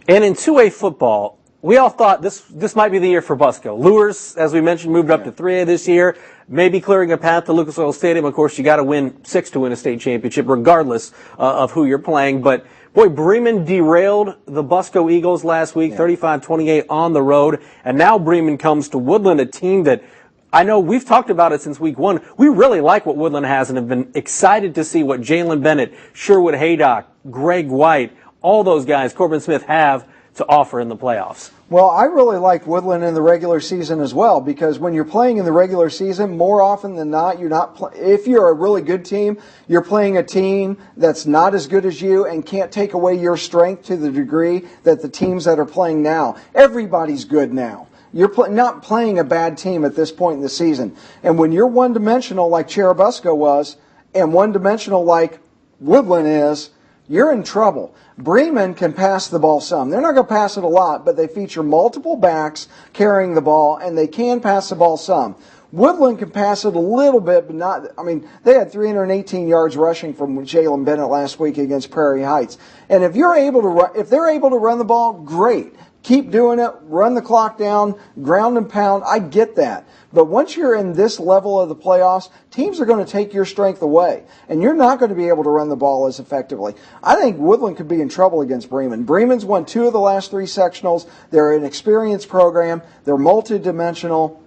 And in 2A football, we all thought this might be the year for Busco. Lures, as we mentioned, moved up to 3A this year, maybe clearing a path to Lucas Oil Stadium. Of course, you got to win 6 to win a state championship, regardless of who you're playing. But boy, Bremen derailed the Busco Eagles last week, 35-28 on the road, and now Bremen comes to Woodlan, a team that I know we've talked about it since week 1. We really like what Woodlan has and have been excited to see what Jalen Bennett, Sherwood Haydock, Greg White, all those guys, Corbin Smith, have to offer in the playoffs. Well, I really like Woodlan in the regular season as well, because when you're playing in the regular season, more often than not, you're not. If you're a really good team, you're playing a team that's not as good as you and can't take away your strength to the degree that the teams that are playing now. Everybody's good now. You're not playing a bad team at this point in the season. And when you're one-dimensional like Cherubusco was and one-dimensional like Woodlan is, you're in trouble. Bremen can pass the ball some. They're not going to pass it a lot, but they feature multiple backs carrying the ball, and they can pass the ball some. Woodlan can pass it a little bit, but not. I mean, they had 318 yards rushing from Jalen Bennett last week against Prairie Heights. And if they're able to run the ball, great. Keep doing it, run the clock down, ground and pound. I get that. But once you're in this level of the playoffs, teams are going to take your strength away, and you're not going to be able to run the ball as effectively. I think Woodlan could be in trouble against Bremen. Bremen's won 2 of the last 3 sectionals. They're an experienced program. They're multidimensional.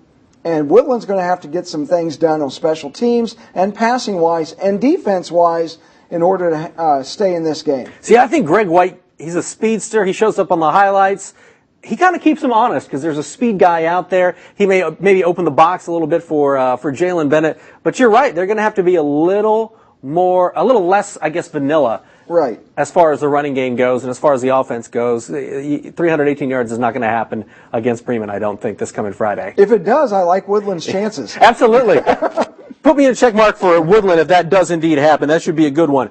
And Woodlan's going to have to get some things done on special teams and passing-wise and defense-wise in order to stay in this game. See, I think Greg White, he's a speedster. He shows up on the highlights. He kind of keeps him honest because there's a speed guy out there. He may maybe open the box a little bit for Jalen Bennett. But you're right. They're going to have to be a little less, I guess, vanilla. Right. As far as the running game goes and as far as the offense goes, 318 yards is not going to happen against Bremen, I don't think, this coming Friday. If it does, I like Woodlan's chances. Absolutely. Put me in a check mark for Woodlan if that does indeed happen. That should be a good one.